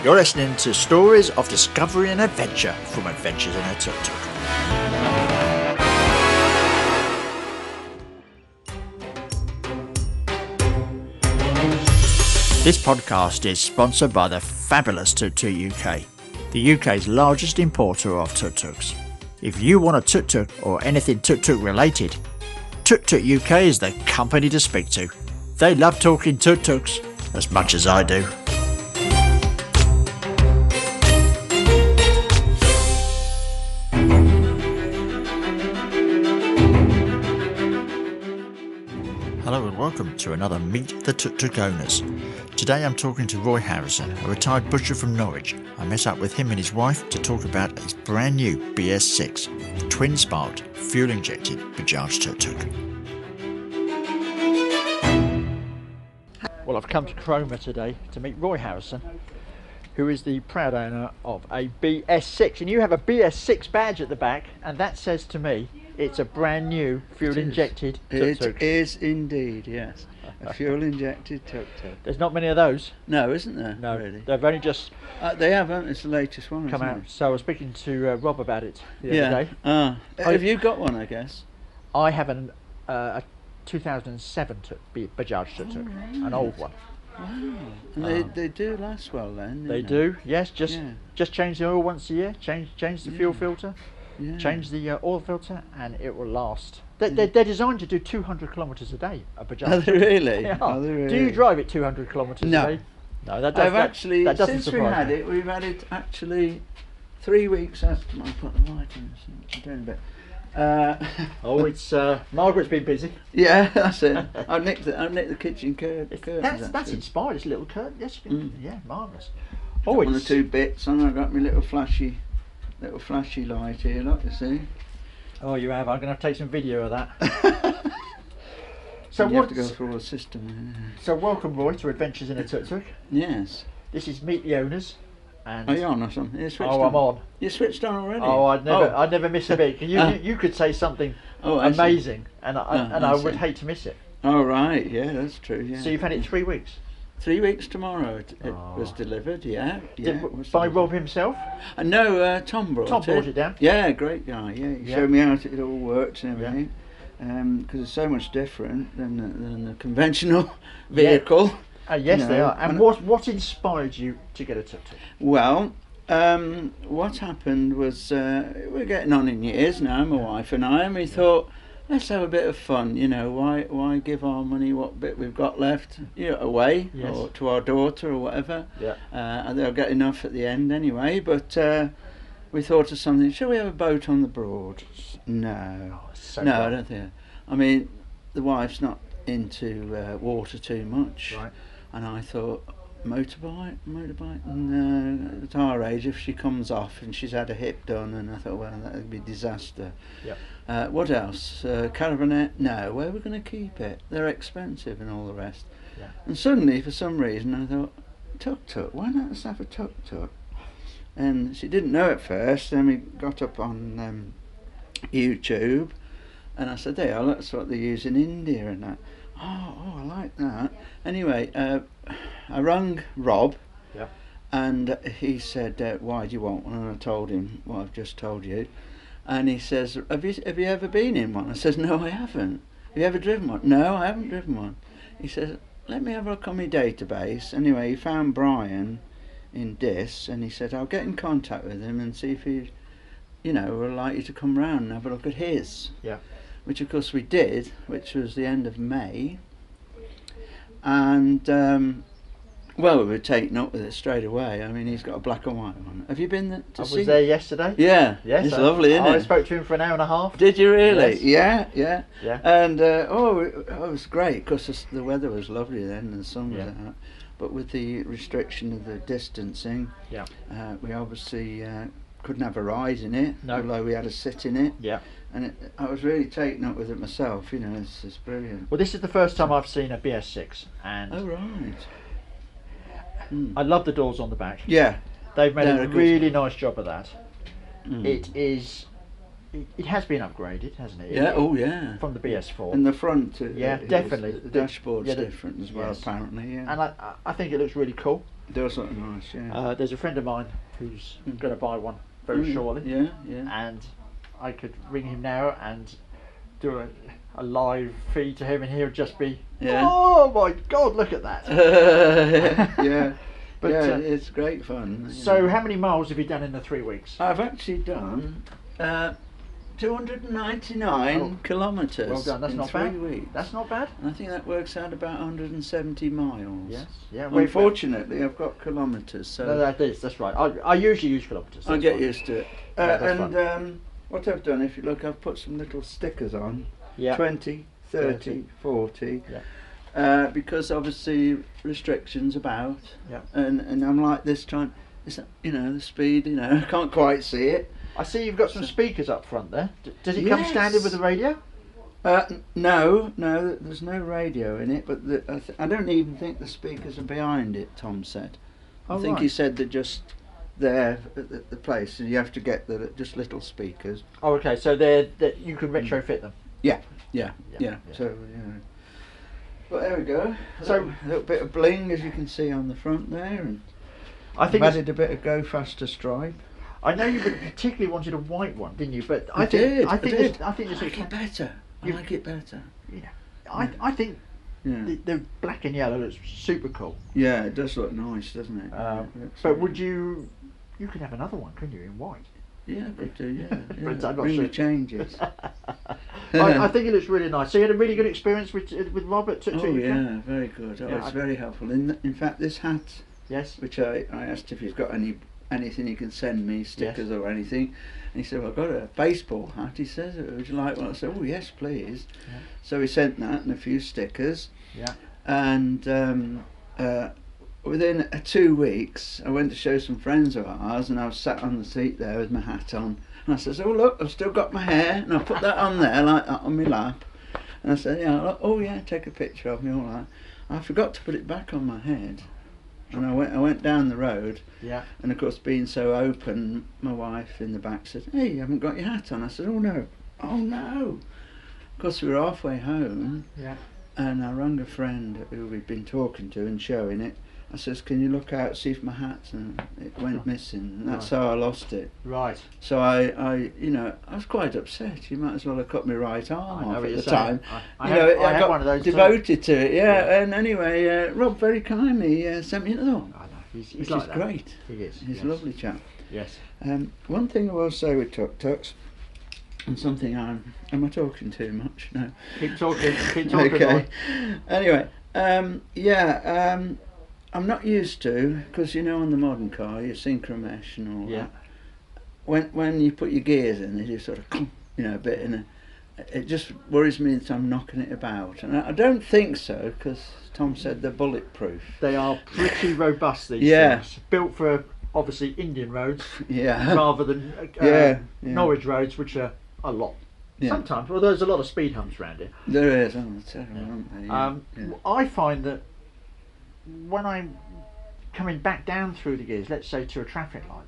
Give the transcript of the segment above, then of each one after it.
You're listening to stories of discovery and adventure from Adventures in a Tuk Tuk. This podcast is sponsored by the fabulous Tuk Tuk UK, the UK's largest importer of Tuk Tuks. If you want a Tuk Tuk or anything Tuk Tuk related, Tuk Tuk UK is the company to speak to. They love talking Tuk Tuks as much as I do. Hello and welcome to another Meet the Tuk Tuk Owners. Today I'm talking to Roy Harrison, a retired butcher from Norwich. I met up with him and his wife to talk about his brand new BS6, the twin-sparked, fuel-injected Bajaj Tuk Tuk. Well, I've come to Cromer today to meet Roy Harrison, who is the proud owner of a BS6. And you have a BS6 badge at the back, and that says to me it's a brand new fuel-injected Tuk Tuk. It is indeed, yes. A fuel-injected Tuk Tuk. There's not many of those. No, isn't there? No, really. they've only just They haven't. It's the latest one. come out. It? So I was speaking to Rob about it the other day. Have you got one? I guess. I have a 2007 Bajaj Tuk Tuk, an old one. Wow. And they do last well then. They do, yes. Just change the oil once a year. Change the fuel filter. Yeah. Change the oil filter, and it will last. They're designed to do 200 kilometres a day. A Bajaj. Are they really? Yeah. Are they really? Do you drive it 200 kilometres No. a day? No, that doesn't since we surprise had me. it, we've had it actually 3 weeks after. I'll put the light in. I'm doing a bit. Oh, it's Margaret's been busy. Yeah, that's it. I nicked the kitchen curtains. That's actually. inspired. This little curtain. Yes, yeah, marvellous. Oh, one or two bits, and I got my little flashy light here. Look, you see. Oh, you have. I'm going to have to take some video of that. So you have to go through all the system. So welcome, Roy, to Adventures in a Tuk Tuk. Yes. This is Meet the Owners. And Are you on or something? You switched I'm on. You switched on already? Oh, I'd never miss a beat. You could say something amazing, and I would hate to miss it. Oh right, yeah, that's true. Yeah. So you've had it 3 weeks. 3 weeks tomorrow. It was delivered. Yeah. By Rob himself? No, Tom brought it. Tom brought it down. Yeah, great guy. Yeah, he showed me how it all works and everything. Because it's so much different than the conventional vehicle. Yes, they are. And what inspired you to get a Tuk Tuk? Well, what happened was we're getting on in years now, my wife and I, and we thought, let's have a bit of fun. You know, why give our money, what bit we've got left, away or to our daughter or whatever. Yeah. And they'll get enough at the end anyway. But we thought of something. Shall we have a boat on the Broad? No. I don't think. I mean, the wife's not into water too much. Right. And I thought, motorbike? No, at our age, if she comes off and she's had a hip done, and I thought, well, that would be a disaster. Yep. What else? Caravanette? No, where are we going to keep it? They're expensive and all the rest. Yeah. And suddenly, for some reason, I thought, Tuk Tuk, why not let's have a Tuk Tuk? And she didn't know at first, then we got up on YouTube, and I said, hey, that's what they use in India and that. Oh, I like that. Anyway, I rang Rob, and he said, why do you want one? And I told him what I've just told you. And he says, have you ever been in one? I says, no, I haven't. Have you ever driven one? No, I haven't driven one. He says, let me have a look on my database. Anyway, he found Brian in Dis, and he said, I'll get in contact with him and see if he, would like you to come round and have a look at his. Yeah. Which of course we did, which was the end of May, and we were taken up with it straight away. I mean, he's got a black and white one. Have you been there to see? I was there yesterday. Yeah, yes, it's lovely, isn't it? I spoke to him for an hour and a half. Did you really? Yes. Yeah. And it was great because the weather was lovely then and the sun was out. But with the restriction of the distancing, we obviously couldn't have a ride in it, although we had a sit in it. Yeah. And I was really taken up with it myself, it's brilliant. Well, this is the first time I've seen a BS6, and oh right. I love the doors on the back. Yeah. They've made a really nice job of that. It has been upgraded, hasn't it? Yeah, from the BS4. And the front, definitely. The dashboard's different as well, apparently. Yeah. And I think it looks really cool. It does look nice, yeah. There's a friend of mine who's going to buy one very shortly. Yeah, yeah. And I could ring him now and do a live feed to him, and he'll just be, oh my God, look at that. Yeah. But, yeah, it's great fun. So how many miles have you done in the 3 weeks? I've actually done 299 kilometres. Well done, that's in not 3 bad. weeks. That's not bad. And I think that works out about 170 miles. Yes, yeah. Unfortunately, I've got kilometres, so No, that's right. I usually use kilometres. I get used to it. Yeah, that's What I've done, if you look, I've put some little stickers on. Yeah. 20, 30, 40. Yeah. Because obviously restrictions about. Yeah. And I'm like this trying, the speed, I can't quite see it. I see you've got some speakers up front there. Does it come standard with the radio? No, there's no radio in it, but I don't even think the speakers are behind it, Tom said. I think he said they're just there at the place, and you have to get just little speakers. Oh, okay, so you can retrofit them? Yeah. So, but there we go. So a little bit of bling, as you can see on the front there, and I've added a bit of Go Faster stripe. I know you particularly wanted a white one, didn't you? But I did. I think this I like it better. I like it better. Yeah. I think the black and yellow looks super cool. Yeah, it does look nice, doesn't it? But would you could have another one, couldn't you, in white? Yeah, I could do, yeah. But I'm not Bring sure. the changes. I think it looks really nice. So you had a really good experience with Robert Tuk Tuk? Oh yeah, very good. Oh, it's very helpful. In fact, this hat, yes, which I asked if he's got anything he can send me, stickers or anything, and he said, well, I've got a baseball hat, he says, would you like one? I said, oh yes please. Yeah. So he sent that and a few stickers. Yeah. And within 2 weeks I went to show some friends of ours, and I was sat on the seat there with my hat on, and I says, oh look, I've still got my hair, and I put that on there like that on my lap, and I said, oh yeah, take a picture of me, all right. I forgot to put it back on my head. And I went down the road, and of course, being so open, my wife in the back said, hey, you haven't got your hat on. I said, oh no. Of course, we were halfway home, and I rang a friend who we'd been talking to and showing it. I says, can you look out, see if my hat's, and it went missing, and that's how I lost it. Right. So I was quite upset. You might as well have cut my right arm off at the time. I got one of those devoted to it, And anyway, Rob very kindly sent me another one. I know. He's which like is that. great. He is. He's a lovely chap. Yes. One thing I will say with Tuk Tuks, and something am I talking too much? No. Keep talking. Okay. Anyway, I'm not used to, because on the modern car you synchro mesh and all that. When you put your gears in, they do sort of a bit in it just worries me that I'm knocking it about, and I don't think so, because Tom said they're bulletproof. They are pretty robust, these things. Built for obviously Indian roads, rather than Norwich roads, which are a lot. Sometimes, well, there's a lot of speed humps around here. There is, aren't they? I find that when I'm coming back down through the gears, let's say to a traffic light,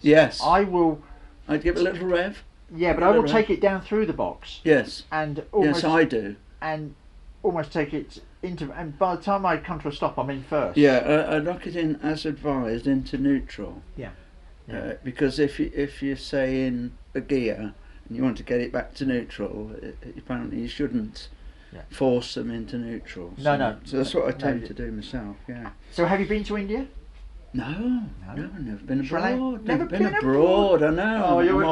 I'd give it a little rev. Yeah, but I will take it down through the box. Yes. And almost, yes, I do. And almost take it into, and by the time I come to a stop, I'm in first. Yeah, I lock it in as advised into neutral. Yeah. Because if you say in a gear and you want to get it back to neutral, apparently you shouldn't force them into neutral. So that's what I tend to do myself. Yeah. So have you been to India? No, I've never been abroad. Never been abroad. I know. Oh, you're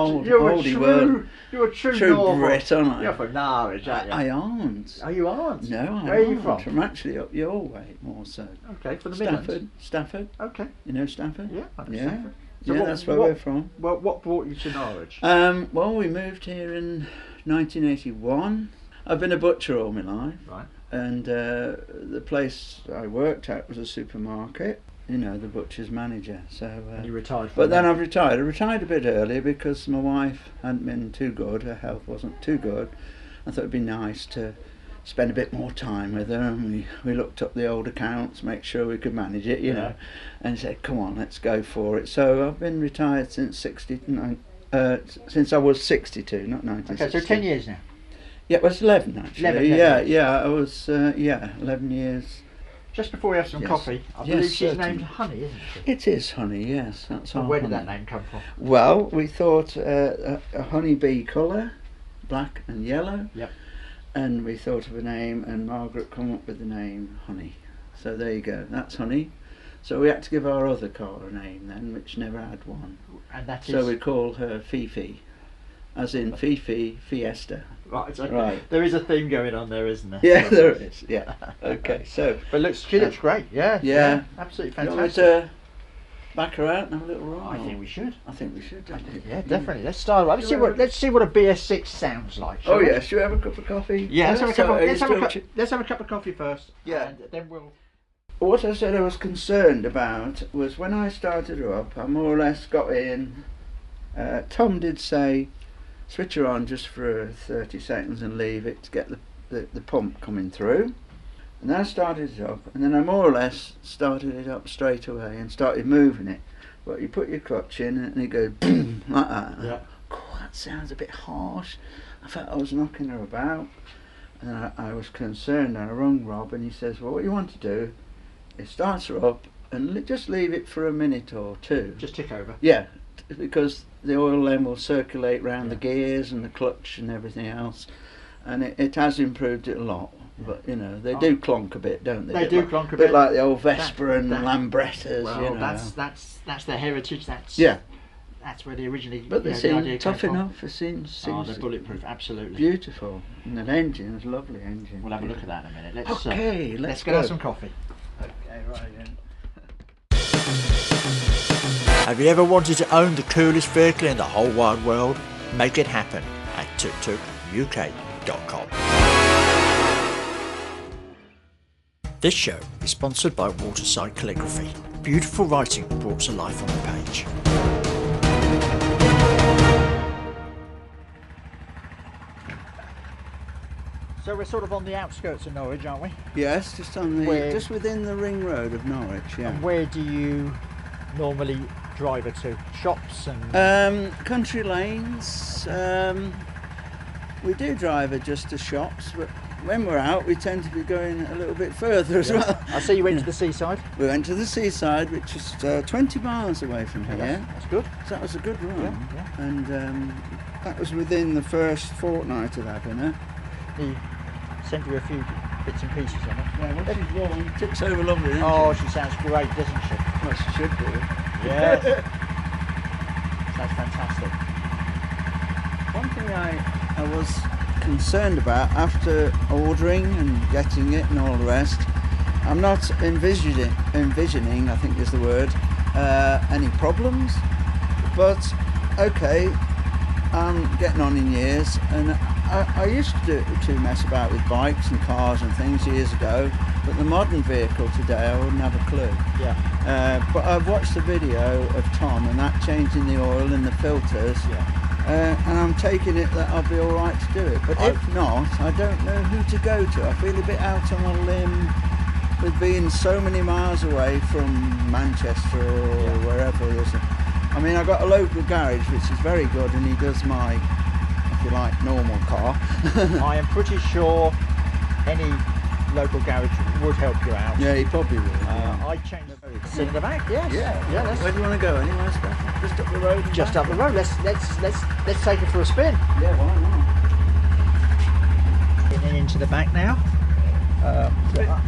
a true Brit, aren't I? You're from Norwich, aren't you? I aren't. Oh, you aren't? No, I aren't. Where are you from? I'm actually up your way, more so. Okay, from the Midlands. Stafford. Okay. You know Stafford? Yeah, I know Stafford. So that's where we're from. Well, what brought you to Norwich? Well, we moved here in 1981. I've been a butcher all my life. Right. And the place I worked at was a supermarket. The butcher's manager. So. And you retired. But then I've retired. I retired a bit early because my wife hadn't been too good. Her health wasn't too good. I thought it'd be nice to spend a bit more time with her, and we looked up the old accounts, make sure we could manage it, and said, come on, let's go for it. So I've been retired since since I was 62, not 1960. Okay, so 10 years now. Yeah, it was 11 actually. 11 I was 11 years Just before we have some Yes. coffee, I Yes, believe she's certainly. named Honey, isn't she? It is honey, yes. That's And our where did honey. that name come from? Well, we thought a honeybee colour, black and yellow. Yep. And we thought of a name, and Margaret come up with the name Honey. So there you go, that's Honey. So we had to give our other car a name then, which never had one. And that is... So we call her Fifi, as in Fifi Fiesta. Right, okay. Right. There is a theme going on there, isn't there? Yeah, there is, yeah. Okay, so... But she looks great, yeah. Yeah. Absolutely You want me fantastic. to back her out and have a little ride? I think we should. I think we should, don't you? Yeah, definitely. Let's start. Let's see what a BS6 sounds like. Oh we? yeah, should we have a cup of coffee? Yeah, let's have So, a cup of coffee first. Yeah. And then we'll... What I said I was concerned about was when I started her up, I more or less got in. Tom did say, switch her on just for 30 seconds and leave it to get the pump coming through. And then I started it up, and then I more or less started it up straight away and started moving it. But you put your clutch in and it goes boom, like that. Yeah. Oh, that sounds a bit harsh. I felt I was knocking her about. And I was concerned, and I rung Rob, and he says, well, what you want to do is start her up and just leave it for a minute or two. Just tick over. Yeah, because the oil then will circulate round the gears and the clutch and everything else. And it has improved it a lot. But, you know, they do clonk a bit, don't they? They do clonk a bit bit. like the old Vespa and Lambrettas, Well, you know. that's their heritage. That's where they originally. But they the seem idea tough came from. enough. It seems They're bulletproof, absolutely. beautiful. And that engine is a lovely engine. We'll have a look at that in a minute. Let's Let's go have some coffee. Okay, right then. Have you ever wanted to own the coolest vehicle in the whole wide world? Make it happen at tuktukuk.com. This show is sponsored by Waterside Calligraphy. Beautiful writing brought to life on the page. So we're sort of on the outskirts of Norwich, aren't we? Yes, just on Where- just within the ring road of Norwich. Yeah. And where do you normally drive her to? Shops and... Country lanes. We do drive her just to shops, but when we're out, we tend to be going a little bit further as well. I see you went to the seaside. We went to the seaside, which is 20 miles away from here. That's good. So that was a good run. Yeah. And that was within the first fortnight of having her. He sent you a few bits and pieces on it. Yeah, well, she's warm. Ticks over lovely, doesn't Oh, she? she sounds great, doesn't she? Well, she should do. Yes. Sounds fantastic. One thing I was concerned about after ordering and getting it and all the rest, I'm not envisioning, I think is the word, any problems, but okay, I'm getting on in years, and I used to mess about with bikes and cars and things years ago, but the modern vehicle today I wouldn't have a clue. Yeah. But I've watched the video of Tom and that changing the oil and the filters, and I'm taking it that I'll be all right to do it. But if not, I don't know who to go to. I feel a bit out on a limb with being so many miles away from Manchester or wherever. I mean, I've got a local garage which is very good, and he does my, if you like, normal car. I am pretty sure any local garage would help you out. Yeah, he probably will. I changed the sit in the back. Yes. Yeah. Where do you want to go? Anywhere special? Just up the road. and Just back? up the road. Let's take it for a spin. Yeah, why not? Getting into the back now.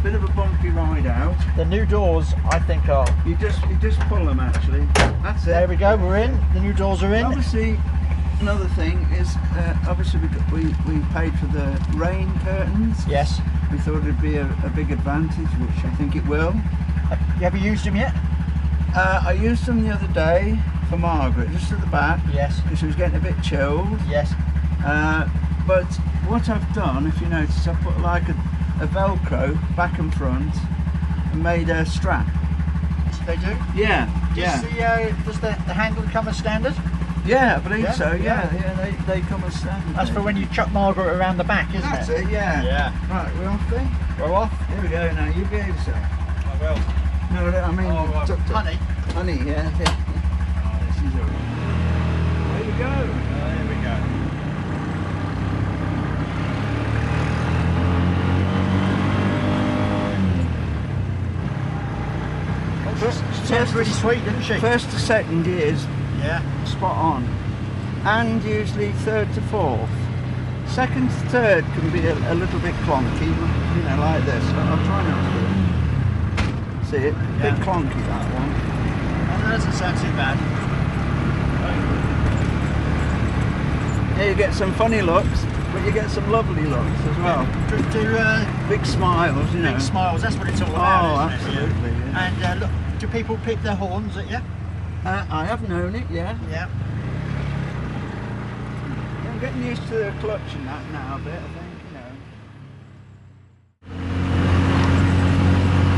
Bit of a bumpy ride out. The new doors, I think, are. You just pull them actually. That's it. There we go. We're in. The new doors are in. Obviously, another thing is obviously we paid for the rain curtains. Yes. We thought it'd be a big advantage, which I think it will. Have you used them yet? I used them the other day for Margaret, just at the back. Yes. Because she was getting a bit chilled. Yes. But what I've done, if you notice, I've put like a Velcro back and front and made a strap. They do? Yeah. Does the handle come as standard? Yeah, I believe Yeah? so. Yeah. Yeah, they come as standard. That's for when you chuck Margaret around the back, isn't That's it? it. Yeah. Yeah. Right, we're off then. We're off. Here we go. Now you behave yourself. I will. No, I mean Tuk Tuk. Honey. Honey, yeah. Oh, this is a... There you go. There we go. sounds really sweet, doesn't she? First to second gears, Yeah. spot on. And usually third to fourth. Second to third can be a little bit clunky, you know, like this. I'll try not to do it. See it? Yeah. Bit clunky, that one. That doesn't sound too bad. Yeah, you get some funny looks, but you get some lovely looks as well. Big smiles, you know. Big smiles, that's what it's all about, Oh, isn't it? absolutely. Yeah. And look, do people pick their horns at you? I have known it, yeah. Yeah. I'm getting used to the clutch and that now a bit, I think, you know.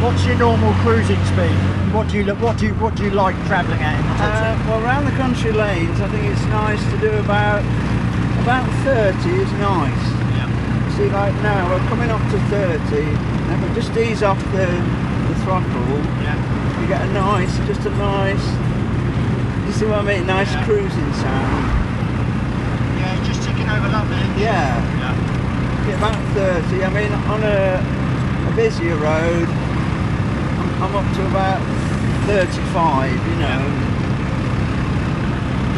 What's your normal cruising speed? What do you like travelling at in the tuk-tuk? Well, around the country lanes, I think it's nice to do about 30 is nice. Yeah. See, like now we're coming up to 30, and if I just ease off the throttle, Yeah. you get just a nice. You see what I mean? Nice cruising sound. Yeah, just ticking over lovely. Yeah. Yeah. Get about 30. I mean, on a busier road, I'm up to about 35, you know.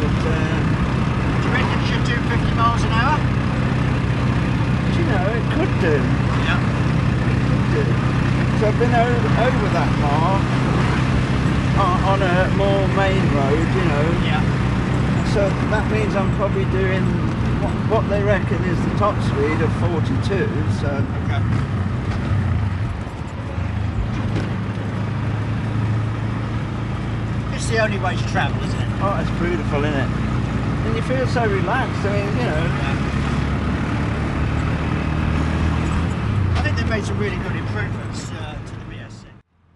But, Do you reckon you should do 50 miles an hour? you know, it could do. Yeah. It could do. So I've been over that mark on a more main road, you know. Yeah. So that means I'm probably doing what they reckon is the top speed of 42. So. Okay. It's the only way to travel, isn't it? Oh, it's beautiful, isn't it? And you feel so relaxed. I mean, you know. I think they've made some really good improvements to the BS6.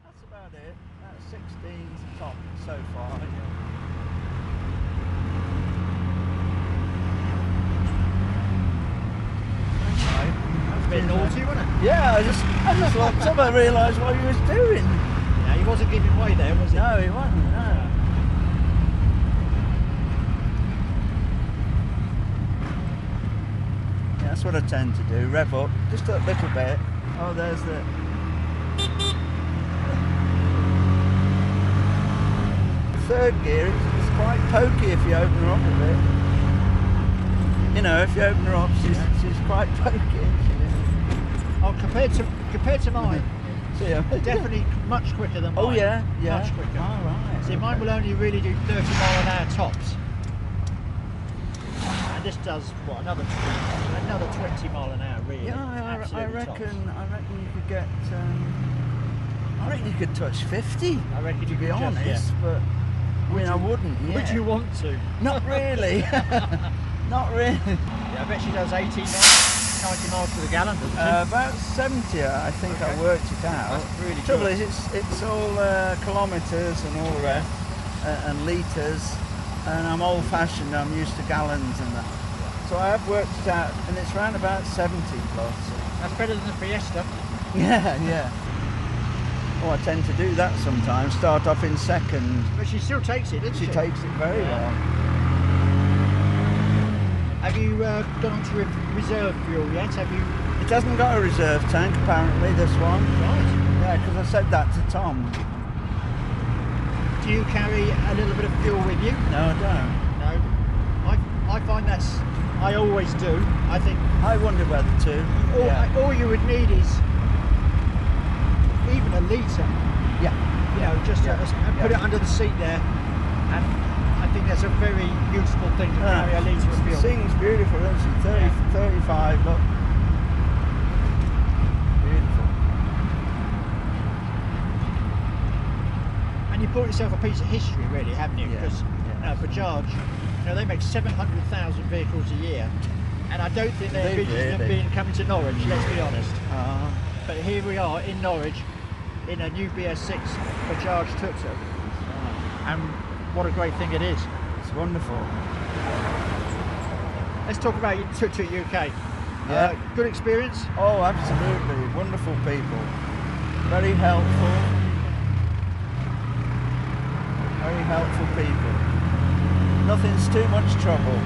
That's about it. That's 16's top so far. That's a bit naughty, wasn't it? Yeah, I just looked up and realised what he was doing. Yeah, he wasn't giving way there, was he? No, he wasn't. No. Yeah, that's what I tend to do. Rev up just a little bit. Oh, there's the. Third gear, it's quite pokey if you open her up a bit. You know, if you open her up, she's quite pokey. Oh, compared to mine, See, definitely much quicker than mine. Oh yeah, yeah. Much quicker. All right. See, mine will only really do 30 mile an hour tops. And this does what, another 20 mile an hour really. Yeah, I Absolutely reckon. tops. I reckon you could get. I reckon you could touch 50. I reckon you To be could just, honest, but I mean, I wouldn't. yeah. Yeah. Would you want to? Not really. Not really. Yeah, I bet she does 90 miles to the gallon, doesn't she? About 70, I think. Okay. I worked it out. That's really Trouble good. is, it's all kilometres and all the rest, and litres, and I'm old-fashioned. I'm used to gallons and that. So I have worked it out, and it's around about 70 plus. That's better than the Fiesta. Yeah, yeah. Oh, I tend to do that sometimes. Start off in second. But she still takes it, doesn't she? She takes it very well. Have you gone on to reserve fuel yet? Have you? It hasn't got a reserve tank apparently, this one. Right. Yeah, because I said that to Tom. Do you carry a little bit of fuel with you? No, I don't. No. I find I always do. I think I wonder whether to. all you would need is even a litre. Yeah. You know, just Yeah. put it under the seat there, and I think that's a very useful thing to carry a litre of fuel. Sings beautiful, isn't she? 35, look. Beautiful. And you bought yourself a piece of history, really, haven't you? Yeah. Because Bajaj, they make 700,000 vehicles a year, and I don't think they're They envisioning them really? coming to Norwich. Let's be honest. Ah. But here we are in Norwich, in a new BS6 Bajaj Tuk Tuk, and what a great thing it is. It's wonderful. Let's talk about Tuk Tuk UK. Yeah. Good experience. Oh, absolutely. Wonderful people. Very helpful. Very helpful people. Nothing's too much trouble.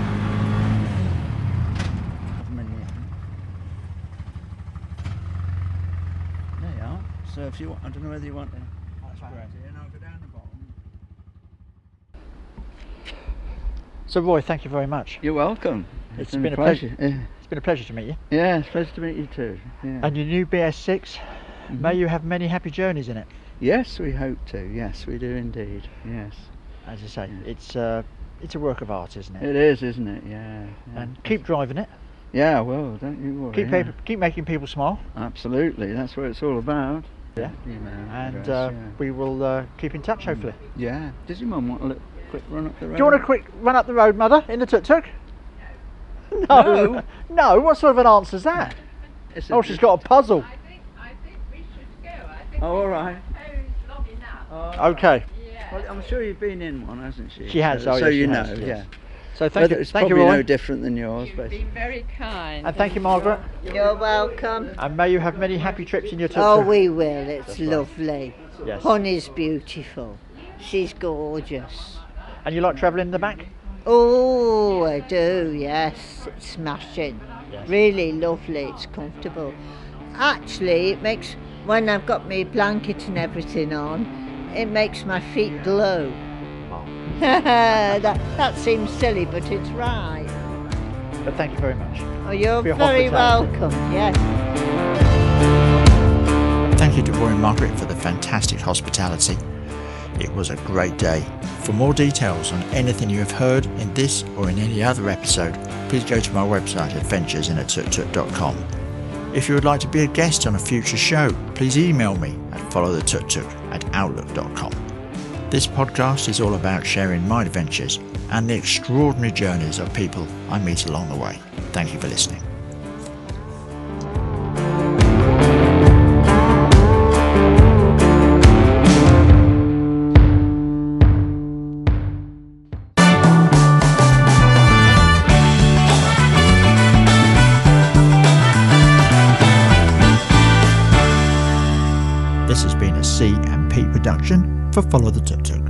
There you are. So if you want, I don't know whether you want to. That's great. And I'll go down the bottom. So Roy, thank you very much. You're welcome. It's been a pleasure. It's been a pleasure to meet you. Yeah, it's a pleasure to meet you too. Yeah. And your new BS6, may you have many happy journeys in it. Yes, we hope to. Yes, we do indeed. Yes. As I say, it's a work of art, isn't it? It is, isn't it? Yeah. And keep driving it. Yeah, well, don't you worry. Keep making people smile. Absolutely, that's what it's all about. Yeah. You know, And we will keep in touch, hopefully. Yeah. Does your mum want a little quick run up the road? Do you want a quick run up the road, Mother, in the tuk-tuk? No. No. What sort of an answer is that? Oh, she's got a puzzle. I think we should go. I think Oh, all right. long enough. Okay. Yeah. Well, I'm sure you've been in one, hasn't she? She has. So, Oh, so yes, you she know, has, yes. yeah. So thank you. It's Thank you, probably Roy. no different than yours, You've but been very kind. And thank you, Margaret. You're welcome. And may you have many happy trips in your tuk-tuk. Oh, we will. It's lovely. Yes. Honey's beautiful. She's gorgeous. And you like travelling in the back? Oh, I do, yes. It's smashing. Yes. Really lovely. It's comfortable. Actually, it makes, when I've got my blanket and everything on, it makes my feet glow. Oh. that seems silly, but it's right. But thank you very much. Oh, you're For your very hospitality. welcome, yes. Thank you to Roy and Margaret for the fantastic hospitality. It was a great day. For more details on anything you have heard in this or in any other episode, please go to my website adventuresinatукtuk.com. If you would like to be a guest on a future show, please email me at followthetuktuk@outlook.com. This podcast is all about sharing my adventures and the extraordinary journeys of people I meet along the way. Thank you for listening. This has been a C&P production for Follow the Tuk Tuk.